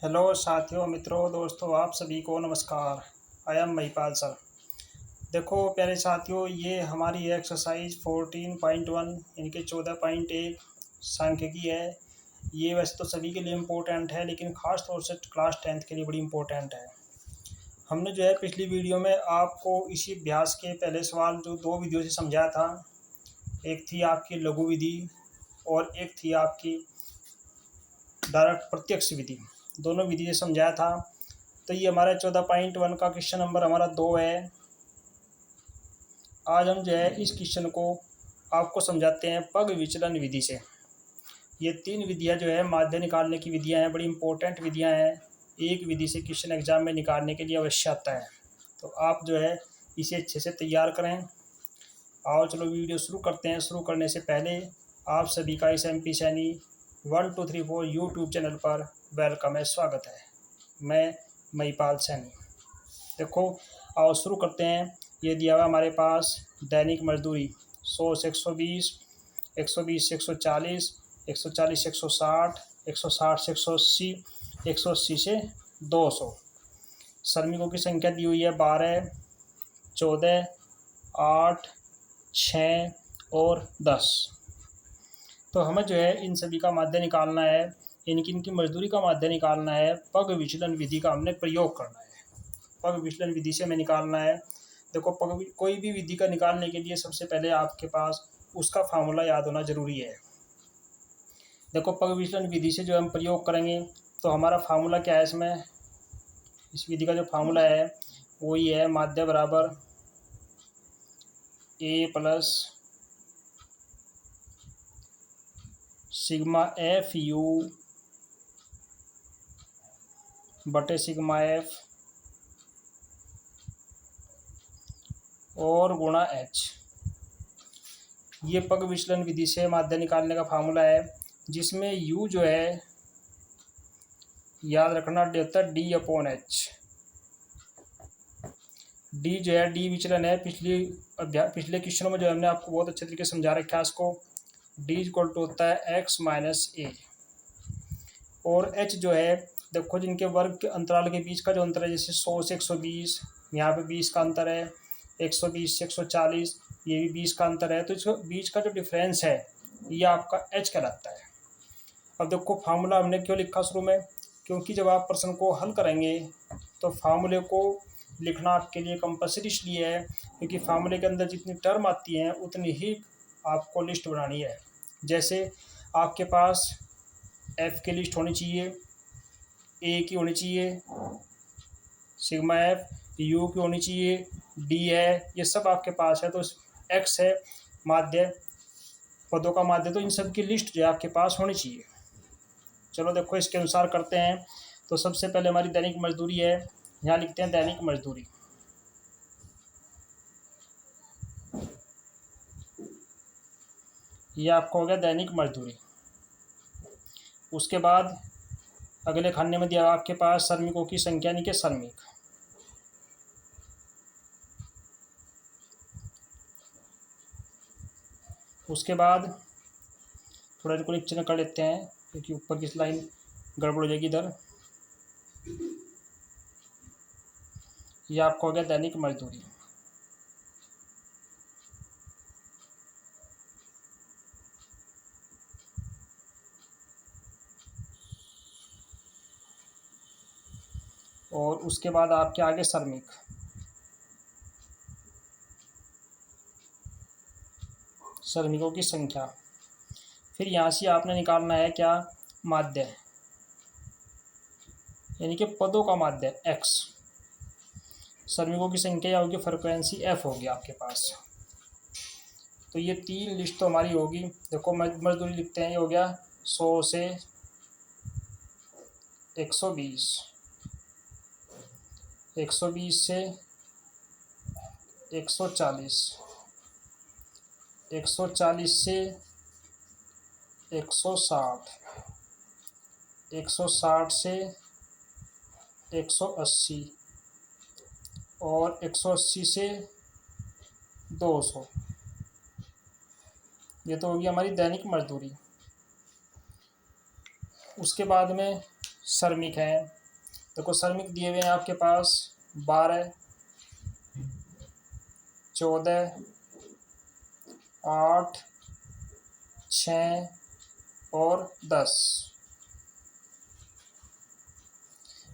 Hello साथियों, मित्रों, दोस्तों, आप सभी को नमस्कार। I am Mahipal sir. देखो प्यारे साथियों, ये हमारी एक्सरसाइज 14.1 इनके 14.1 सांख्यिकी है। ये वैसे तो सभी के लिए इम्पोर्टेंट है, लेकिन ख़ास तौर से क्लास 10th के लिए बड़ी इम्पोर्टेंट है। हमने जो है पिछली वीडियो में आपको इसी अभ्यास के पहले सवाल जो दो वीडियो से समझाया था। एक थी आपकी लघु विधि और एक थी आपकी डायरेक्ट प्रत्यक्ष विधि। दोनों विधि से समझाया था। तो ये हमारा 14.1 का क्वेश्चन नंबर हमारा 2 है। आज हम जो है इस क्वेश्चन को आपको समझाते हैं पग विचलन विधि से। ये तीन विधियां जो है माध्य निकालने की विधियां हैं, बड़ी इंपॉर्टेंट विधियां हैं। एक विधि से क्वेश्चन एग्जाम में निकालने के लिए अवश्य आता है, तो आप जो है इसे अच्छे से तैयार करें। आओ चलो वीडियो शुरू करते हैं। शुरू करने से पहले आप सभी का इस MP सैनी 1 2 3 4 यूट्यूब चैनल पर वेलकम है, स्वागत है। मैं महिपाल सैनी। देखो आओ शुरू करते हैं। ये दिया हुआ हमारे पास दैनिक मजदूरी 100 से 120, 120 से 140, 140 से 160, 160 से 180, 180 से 200। श्रमिकों की संख्या दी हुई है 12, 14, 8, 6 और 10। तो हमें जो है इन सभी का माध्य निकालना है, इनकी मजदूरी का माध्य निकालना है। पग विचलन विधि का हमने प्रयोग करना है। पग विचलन विधि से हमें निकालना है। देखो कोई भी विधि का निकालने के लिए सबसे पहले आपके पास उसका फार्मूला याद होना जरूरी है। देखो पग विचलन विधि से जो हम प्रयोग करेंगे तो हमारा फार्मूला क्या है इसमें, इस विधि का जो फार्मूला है वो ये है, माध्य बराबर A plus sigma F you बटे सिग्मा एफ और गुणा एच। ये पग विचलन विधि से माध्य निकालने का फार्मूला है, जिसमें u जो है याद रखना होता है D/H। डी जो है डी विचलन है। पिछले क्वेश्चनों में जो हमने आपको बहुत अच्छे तरीके से समझा रखा है इसको। D इक्वल टू होता है x माइनस ए। और h जो है, देखो जिनके वर्ग के अंतराल के बीच का जो अंतर है, जैसे 100 से 120, यहाँ पे 20 का अंतर है। 120 से 140, ये भी 20 का अंतर है। तो इसको बीच का जो डिफरेंस है ये आपका h कहलाता है। अब देखो फार्मूला हमने क्यों लिखा शुरू में, क्योंकि जब आप प्रश्न को हल करेंगे तो फार्मूले को लिखना आपके लिए कंपल्सरी इसलिए है क्योंकि फार्मूले के अंदर जितनी टर्म आती हैं उतनी ही आपको लिस्ट बनानी है। जैसे आपके पास f की लिस्ट होनी चाहिए, a की होनी चाहिए, सिग्मा एफ, u की होनी चाहिए, d है, ये सब आपके पास है। तो x है माध्य, पदों का माध्य, तो इन सब की लिस्ट जो है आपके पास होनी चाहिए। चलो देखो इसके अनुसार करते हैं। तो सबसे पहले हमारी दैनिक मजदूरी है, यहाँ लिखते हैं दैनिक मजदूरी। ये आपको हो गया दैनिक मजदूरी। उसके बाद अगले खाने में दिया आपके पास श्रमिकों की संख्या, यानी कि श्रमिक। उसके बाद थोड़ा इनको नीचे कर लेते हैं क्योंकि ऊपर की लाइन गड़बड़ हो जाएगी इधर। ये आपको हो गया दैनिक मजदूरी। और उसके बाद आपके आगे श्रमिक। श्रमिकों की संख्या। फिर यहाँ से आपने निकालना है क्या, माध्य, यानी कि पदों का माध्य x। श्रमिकों की संख्या होगी फ्रिक्वेंसी f होगी आपके पास। तो ये तीन लिस्ट तो हमारी होगी। देखो मजदूरी लिखते हैं, ये हो गया 100 से 120, 120 से 140, 140 से 160, 160 से 180 और 180 से 200। ये तो होगी हमारी दैनिक मजदूरी। उसके बाद में श्रमिक हैं। देखो श्रमिक दिए हुए हैं आपके पास 12, 14, 8, 6 और 10।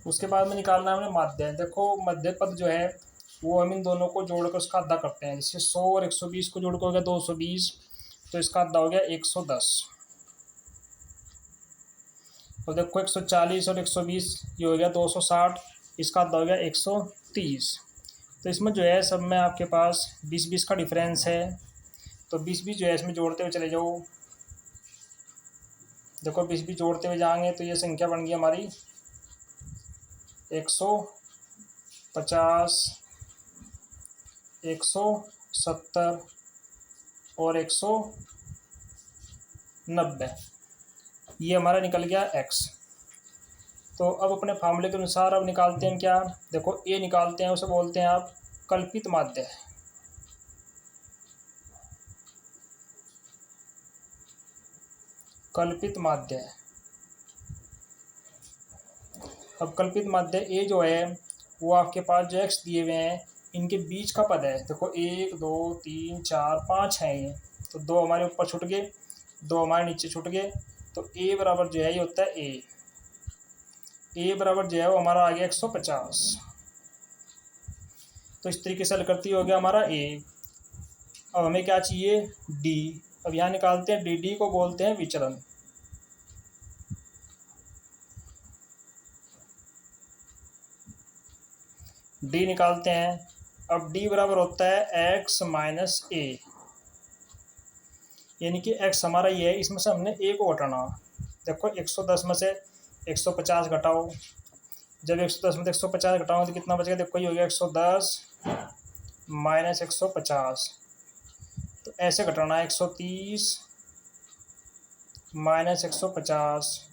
उसके बाद में निकालना है हमने माध्य। देखो मध्य पद जो है वो हम इन दोनों को जोड़कर उसका आधा करते हैं। जैसे 100 और 120 को जोड़ कर हो गया 220, तो इसका आधा हो गया 110। और देखो 140 और 120 ये हो गया 260, इसका आधा हो गया 130। तो इसमें जो है सब में आपके पास 20-20 का डिफरेंस है, तो 20-20 जो है इसमें जोड़ते हुए चले जाओ। देखो 20-20 जोड़ते हुए जाएंगे तो ये संख्या बन गई हमारी 150, 170 और 190। ये हमारा निकल गया x। तो अब अपने फार्मूले के अनुसार अब निकालते हैं क्या। देखो ए निकालते हैं, उसे बोलते हैं आप कल्पित माध्य। कल्पित माध्य। अब कल्पित माध्य ए जो है वो आपके पास जो x दिए हुए हैं इनके बीच का पद है। देखो 1 2 3 4 5 है ये, तो 2 हमारे ऊपर छूट गए, 2 हमारे नीचे छूट गए। तो ए बराबर जो है ये होता है ए बराबर जो है वो हमारा आ गया 150। तो इस तरीके से हल करती हो गया हमारा ए। अब हमें क्या चाहिए डी। अब यहाँ निकालते हैं डी को बोलते हैं विचलन। डी निकालते हैं। अब डी बराबर होता है एक्स माइनस ए, यानी कि एक्स हमारा ये है, इसमें से हमने ए को घटाना। देखो 110 में से 150 घटाओ, जब 110 में से 150 घटाओ तो कितना बचेगा। देखो ये हो गया 110 माइनस 150, तो ऐसे घटाना है 130 माइनस 150,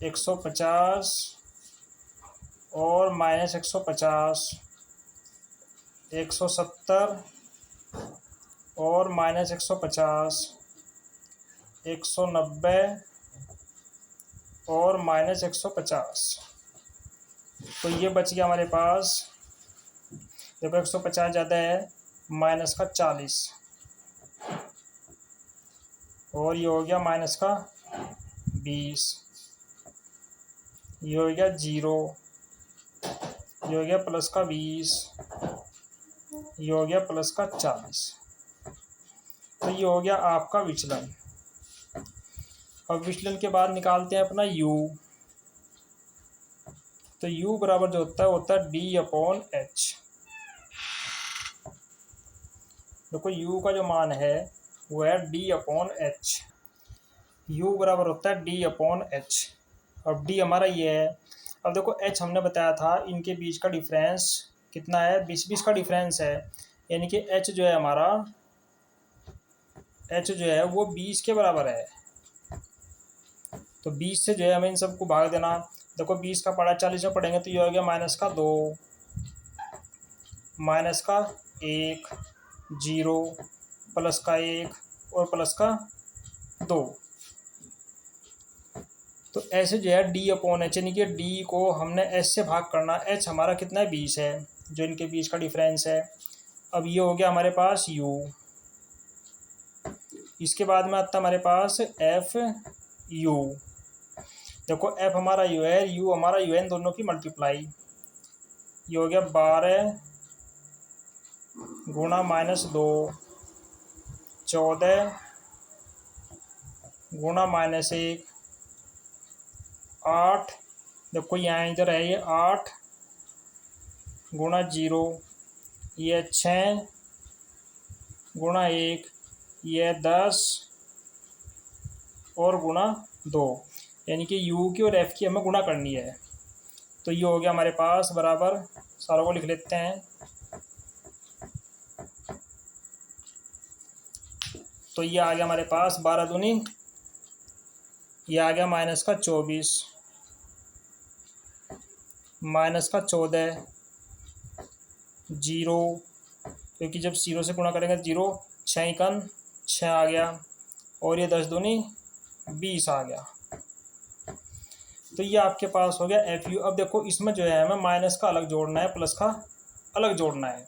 150 और माइनस 150, 170 और माइनस 150, 190 और माइनस 150। तो ये बच गया हमारे पास। देखो 150 ज़्यादा है, माइनस का 40 और ये हो गया माइनस का 20, ये हो गया 0, ये हो गया प्लस का 20, ये हो गया प्लस का 40। तो ये हो गया आपका विचलन। अब विचलन के बाद निकालते हैं अपना u। तो u बराबर जो होता है d/h। देखो u का जो मान है वो है d/h। u बराबर होता है d/h। अब d हमारा ये है। अब देखो h हमने बताया था इनके बीच का डिफरेंस कितना है, 20-20 का डिफरेंस है, यानी कि h जो है हमारा, h जो है वो 20 के बराबर है। तो 20 से जो है हमें इन सबको भाग देना। देखो 20 का पड़ा 40 में पढ़ेंगे तो ये हो गया माइनस का 2, माइनस का 1, 0, प्लस का 1 और प्लस का 2। तो ऐसे जो है d/h, यानी कि d को हमने h से भाग करना। h हमारा कितना है 20 है, जो इनके बीच का डिफरेंस है। अब ये हो गया हमारे पास u। इसके बाद में आता है हमारे पास f u। देखो f हमारा u है, u हमारा u है, इन दोनों की मल्टीप्लाई। ये हो गया 12 गुणा -2, 14 गुणा -1, 8। देखो यहाँ इधर है ये 8 गुणा 0, ये 6 गुणा 1, ये 10 और गुणा 2, यानी कि u की और f की हमें गुणा करनी है। तो ये हो गया हमारे पास बराबर, सारों को लिख लेते हैं। तो ये आ गया हमारे पास 12 दूनी, ये आ गया माइनस का 24, माइनस का 14, 0, क्योंकि जब 0 से गुणा करेंगे 0, 6 6 आ गया, और ये 10 दूनी 20 आ गया। तो ये आपके पास हो गया एफ यू। अब देखो इसमें जो है हमें माइनस का अलग जोड़ना है, प्लस का अलग जोड़ना है।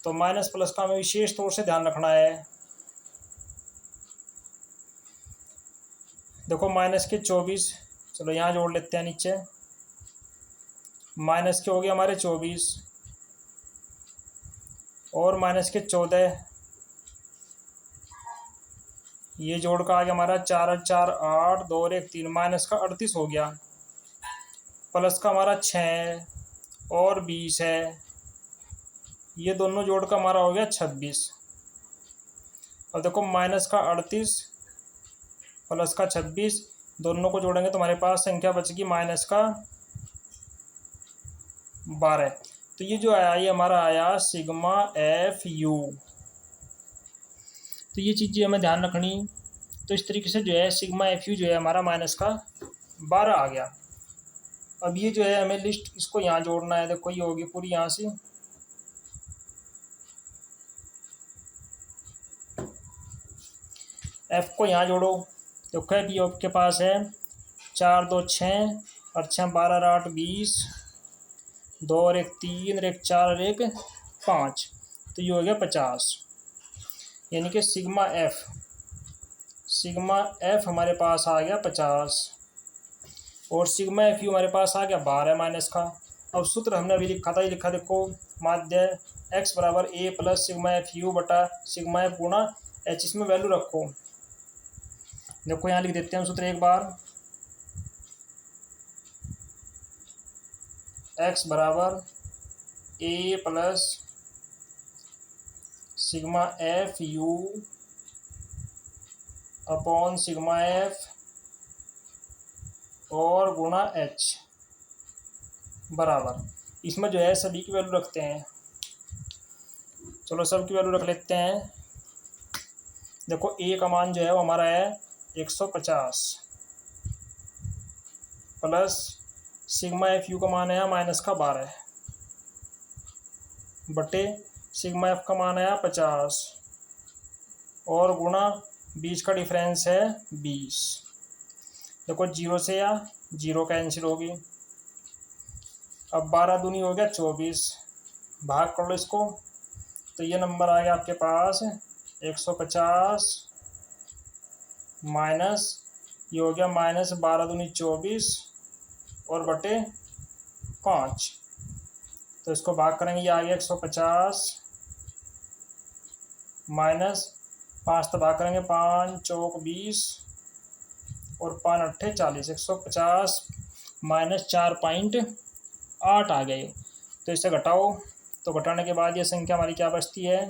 तो माइनस प्लस का हमें विशेष तौर से ध्यान रखना है। देखो माइनस के 24, चलो यहाँ जोड़ लेते हैं नीचे। माइनस के हो गए हमारे 24 और माइनस के 14, ये जोड़ का आ गया हमारा 4 और 4 8, 2 और 1 3, माइनस का 38 हो गया। प्लस का हमारा 6 और 20 है, ये दोनों जोड़ का हमारा हो गया 26। अब देखो माइनस का 38 प्लस का 26, दोनों को जोड़ेंगे तो हमारे पास संख्या बचेगी माइनस का 12। तो ये जो आया ये हमारा आया सिग्मा एफ यू। तो ये चीज़ें हमें ध्यान रखनी। तो इस तरीके से जो है सिग्मा एफ यू जो है हमारा माइनस का 12 आ गया। अब ये जो है हमें लिस्ट इसको यहाँ जोड़ना है। देखो ये होगी पूरी यहाँ से, एफ को यहाँ जोड़ो। देखो एफ यू आपके पास है 4 2 6 और 6 12 8 20, 2 और 1 3 और 1 4 और 1 5, तो ये हो गया 50। यानी कि सिग्मा एफ हमारे पास आ गया 50 और सिग्मा एफ यू हमारे पास आ गया 12 माइनस का। अब सूत्र हमने अभी लिखा था, ये लिखा देखो, माध्य x बराबर a plus sigma F you बटा सिग्मा एफ गुणा एच। इसमें वैल्यू रखो। देखो यहाँ लिख देते हैं सूत्र एक बार, x बराबर a plus sigma F you upon sigma F और गुणा एच बराबर, इसमें जो है सभी की वैल्यू रखते हैं। चलो सब की वैल्यू रख लेते हैं। देखो ए का मान जो है वो हमारा है 150 प्लस सिग्मा एफ यू का मान है माइनस का 12 बटे सिग्मा एफ का मान है 50 और गुणा बीच का डिफरेंस है 20। देखो जीरो से या जीरो कैंसिल होगी। अब 12 दूनी हो गया 24, भाग कर लो इसको, तो ये नंबर आ गया आपके पास 150 माइनस ये हो गया माइनस 12 दूनी 24 और बटे 5। तो इसको भाग करेंगे, ये आ गया 150 माइनस 5 तो भाग करेंगे 5 चौक 20 और 5 अट्ठे 40, 150 माइनस 4.8 आ गए। तो इसे घटाओ, तो घटाने के बाद ये संख्या हमारी क्या बचती है।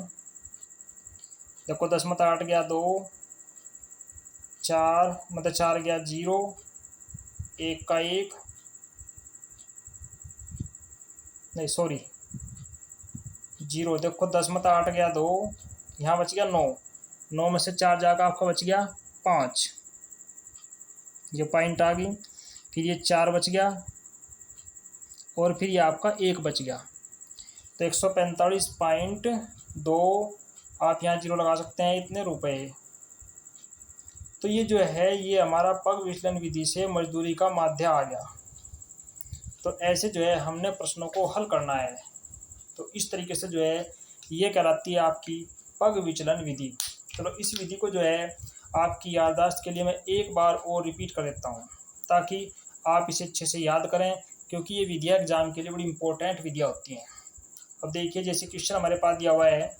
देखो 10 में 8 गया 2, 4 मतलब 4 गया 0, 1 का 1 नहीं सॉरी 0। देखो 10 में 8 गया 2, यहाँ बच गया 9, 9 में से 4 जाकर आपका बच गया 5, ये पॉइंट आ गई। फिर ये 4 बच गया और फिर ये आपका 1 बच गया। तो 145.2 आप यहाँ 0 लगा सकते हैं, इतने रुपए। तो ये जो है ये हमारा पग विचलन विधि से मजदूरी का माध्य आ गया। तो ऐसे जो है हमने प्रश्नों को हल करना है। तो इस तरीके से जो है ये कहलाती है आपकी पग विचलन विधि। चलो इस विधि को जो है आपकी याददाश्त के लिए मैं एक बार और रिपीट कर देता हूँ ताकि आप इसे अच्छे से याद करें, क्योंकि ये विधियाँ एग्जाम के लिए बड़ी इंपॉर्टेंट विधियाँ होती हैं। अब देखिए जैसे क्वेश्चन हमारे पास दिया हुआ है,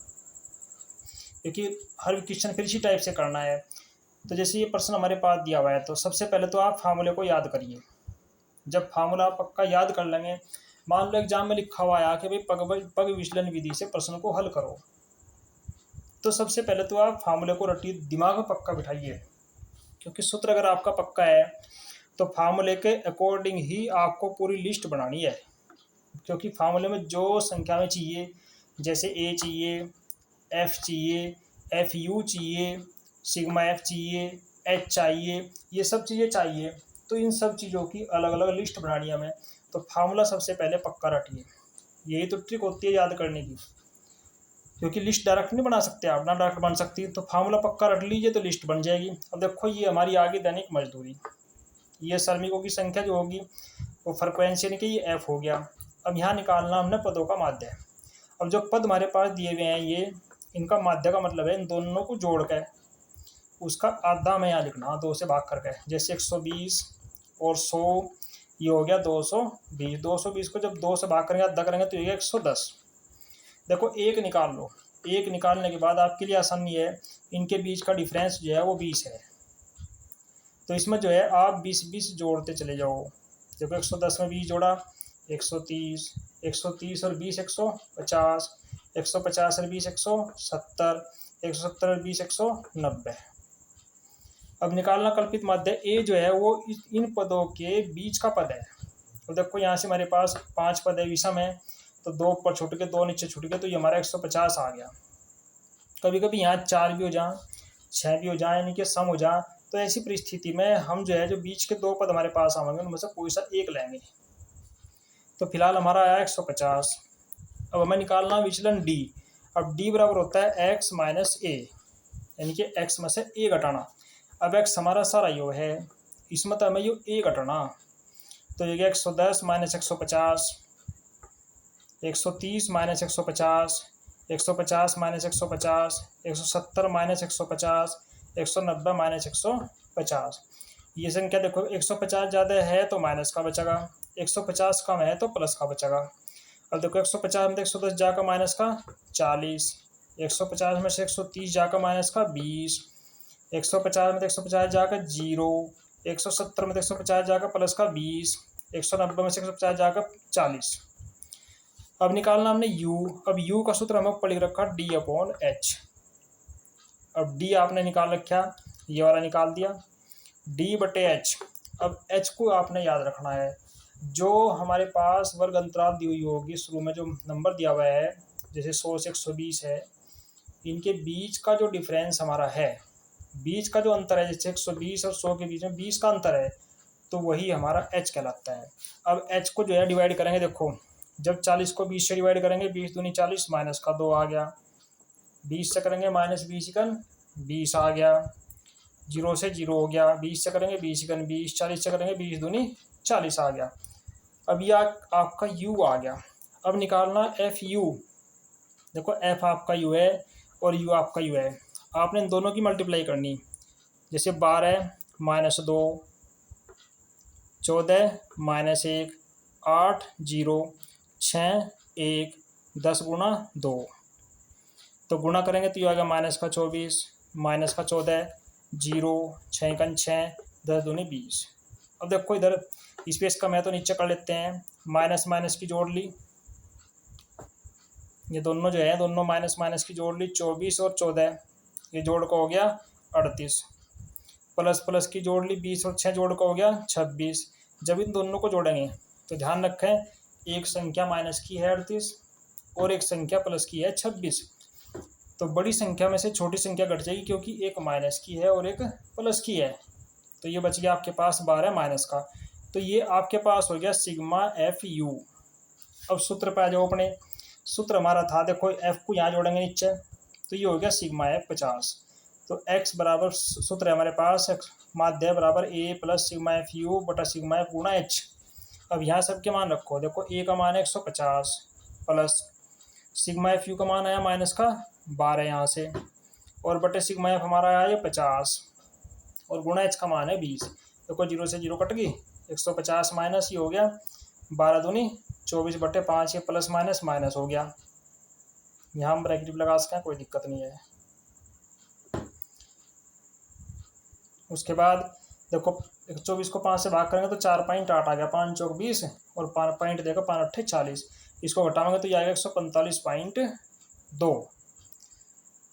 क्योंकि हर क्वेश्चन फिर इसी टाइप से करना है। तो जैसे ये प्रश्न हमारे पास दिया हुआ है, तो सबसे पहले तो आप फार्मूले को याद करिए। जब फार्मूला पक्का याद कर लेंगे, मान लो एग्जाम में लिखा हुआ है कि भाई पग विचलन विधि से प्रश्न को हल करो, तो सबसे पहले तो आप फार्मूले को रटिए, दिमाग में पक्का बिठाइए। क्योंकि सूत्र अगर आपका पक्का है तो फार्मूले के अकॉर्डिंग ही आपको पूरी लिस्ट बनानी है। क्योंकि फार्मूले में जो संख्या में चाहिए, जैसे ए चाहिए, एफ चाहिए, एफ यू चाहिए, सिग्मा एफ चाहिए, एच चाहिए, ये सब चीज़ें चाहिए, तो इन सब चीज़ों की अलग अलग लिस्ट बनानी है हमें। तो फार्मूला सबसे पहले पक्का रटिए। यही तो ट्रिक होती है याद करने की, क्योंकि लिस्ट डायरेक्ट नहीं बना सकते आप, ना डायरेक्ट बन सकती, तो फार्मूला पक्का रट लीजिए तो लिस्ट बन जाएगी। अब देखो ये हमारी आगे दैनिक मजदूरी, ये श्रमिकों की संख्या जो होगी वो फ्रिक्वेंसी यानी कि ये एफ हो गया। अब यहाँ निकालना हमने पदों का माध्य। अब जो पद हमारे पास दिए हुए हैं ये इनका माध्य का मतलब है इन दोनों को जोड़ कर उसका आधा में यहाँ लिखना 2 से भाग करके, जैसे 120 और 100 ये हो गया 220। 220 को जब 2 से भाग करेंगे आधा करेंगे तो ये 110। देखो एक निकाल लो, एक निकालने के बाद आपके लिए आसानी है, इनके बीच का डिफरेंस जो है वो 20 है। तो इसमें जो है आप 20-20 जोड़ते चले जाओ। देखो 110 में 20 जोड़ा 130, 130 और 20 150, 150 और 20 170, 170 और 20 190। अब निकालना कल्पित माध्य ए जो है वो इन पदों के बीच का पद है। तो देखो यहाँ से हमारे पास 5 पद है विषम है, तो 2 ऊपर छूट के 2 नीचे छूट गए, तो ये हमारा 150 आ गया। कभी कभी यहाँ 4 भी हो जाए 6 भी हो जाए यानी कि सम हो जाए, तो ऐसी परिस्थिति में हम जो है जो बीच के 2 पद हमारे पास आएंगे उनमें से कोई सा एक लेंगे। तो फिलहाल हमारा आया 150। अब हमें निकालना विचलन डी। अब डी बराबर होता है एक्स माइनस ए, यानी कि एक्स में से ए घटाना। अब एक्स हमारा सारा योग है, इसमें तो हमें यो ए घटाना, तो ये 110 minus 150, 130 minus 150, 150 minus 150, 170 minus 150, 190 minus 150। ये संख्या देखो 150 ज़्यादा है तो माइनस का बचेगा, 150 कम है तो प्लस का बचेगा। अब देखो 150 में 110 जाकर माइनस का 40, 150 में से 130 जाकर माइनस का 20, 150 में 150 जाकर 0, 170 में 150 जाकर प्लस का 20, 190 में से 150 जाकर 40। अब निकालना हमने u। अब u का सूत्र हमें ऊपर लिख रखा d/h। अब d आपने निकाल रखा, ये वाला निकाल दिया d/h। अब h को आपने याद रखना है, जो हमारे पास वर्ग अंतराल दी हुई होगी शुरू में जो नंबर दिया हुआ है जैसे 100 से 120 है, इनके बीच का जो डिफरेंस हमारा है, बीच का जो अंतर है, जैसे 120 और 100 के बीच में 20 का अंतर है, तो वही हमारा h कहलाता है। अब h को जो है डिवाइड करेंगे, देखो जब 40 को 20 से डिवाइड करेंगे 20 दूनी 40 माइनस का 2 आ गया, 20 से करेंगे माइनस 20 इकन 20 आ गया, 0 से 0 हो गया, 20 से करेंगे 20 इकन 20, 40 से करेंगे 20 दूनी 40 आ गया। अब ये आपका u आ गया। अब निकालना एफ यू। देखो एफ आपका u है और u आपका u है, आपने इन दोनों की मल्टीप्लाई करनी। जैसे 12 माइनस 2, 14 माइनस 1, 8 0, 6 1, 10 गुणा 2, तो गुणा करेंगे तो ये आ गया माइनस का 24, माइनस का 14, 0, 6 एकन 6, 10 दूनी 20। अब देखो इधर स्पेस कम है तो नीचे कर लेते हैं, माइनस माइनस की जोड़ ली, ये दोनों जो है दोनों माइनस माइनस की जोड़ ली, 24 और 14 ये जोड़ का हो गया 38, प्लस प्लस की जोड़ ली 20 और 6 जोड़ का हो गया 26। जब इन दोनों को जोड़ेंगे तो ध्यान रखें एक संख्या माइनस की है 38 और एक संख्या प्लस की है 26, तो बड़ी संख्या में से छोटी संख्या घट जाएगी क्योंकि एक माइनस की है और एक प्लस की है, तो ये बच गया आपके पास 12 माइनस का। तो ये आपके पास हो गया सिग्मा एफ यू। अब सूत्र पे आ जाओ अपने, सूत्र हमारा था देखो एफ को यहाँ जोड़ेंगे नीचे तो ये हो गया सिग्मा एफ 50। तो एक्स बराबर सूत्र है हमारे पास माध्य बराबर ए प्लस सिग्मा एफ यू बटा सिग्मा एफ गुणा एच। अब यहाँ सबके मान रखो, देखो ए का मान है 150 प्लस सिग्मा एफ यू का मान आया माइनस का 12 यहाँ से, और बटे सिग्मा एफ हमारा आया ये 50 और गुणा एच का मान है 20। देखो 0 से 0 कट गई, 150 माइनस ये हो गया 12 दूनी 24 बटे 5, ये प्लस माइनस माइनस हो गया। यहाँ हम ब्रैकेट भी लगा सकते हैं, कोई दिक्कत नहीं है। उसके बाद देखो 124 को 5 से भाग करेंगे तो 4.8 आ गया, 5 चौक 20 और पॉइंट देगा 5 अट्ठे 40, इसको घटाएंगे तो ये आएगा 145.2।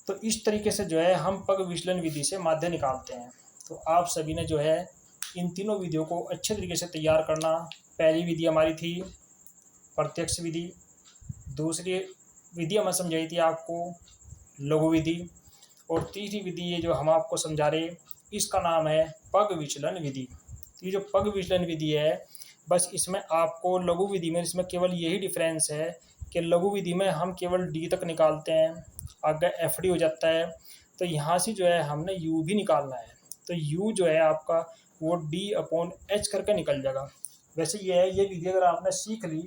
तो इस तरीके से जो है हम पग विचलन विधि से माध्य निकालते हैं। तो आप सभी ने जो है इन तीनों विधियों को अच्छे तरीके से तैयार करना। पहली विधि हमारी थी प्रत्यक्ष विधि, दूसरी विधि हमें समझाई थी आपको लघु विधि, और तीसरी विधि ये जो हम आपको समझा रहे इसका नाम है पग विचलन विधि। तो ये जो पग विचलन विधि है बस इसमें आपको लघु विधि में इसमें केवल यही डिफरेंस है कि लघु विधि में हम केवल डी तक निकालते हैं, आगे एफ डी हो जाता है, तो यहाँ से जो है हमने यू भी निकालना है। तो यू जो है आपका वो D/H करके निकल जाएगा। वैसे ये है, ये विधि अगर आपने सीख ली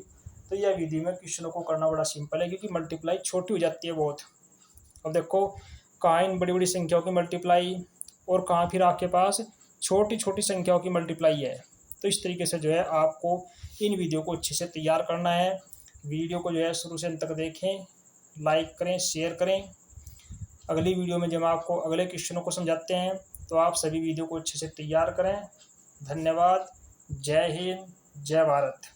तो यह विधि में क्वेश्चनों को करना बड़ा सिंपल है, क्योंकि मल्टीप्लाई छोटी हो जाती है बहुत। अब देखो कहाँ इन बड़ी बड़ी संख्याओं की मल्टीप्लाई और कहाँ फिर आपके पास छोटी छोटी संख्याओं की मल्टीप्लाई है। तो इस तरीके से जो है आपको इन वीडियो को अच्छे से तैयार करना है। वीडियो को जो है शुरू से अंत तक देखें, लाइक करें, शेयर करें। अगली वीडियो में जब आपको अगले क्वेश्चनों को समझाते हैं तो आप सभी वीडियो को अच्छे से तैयार करें। धन्यवाद। जय हिंद, जय भारत।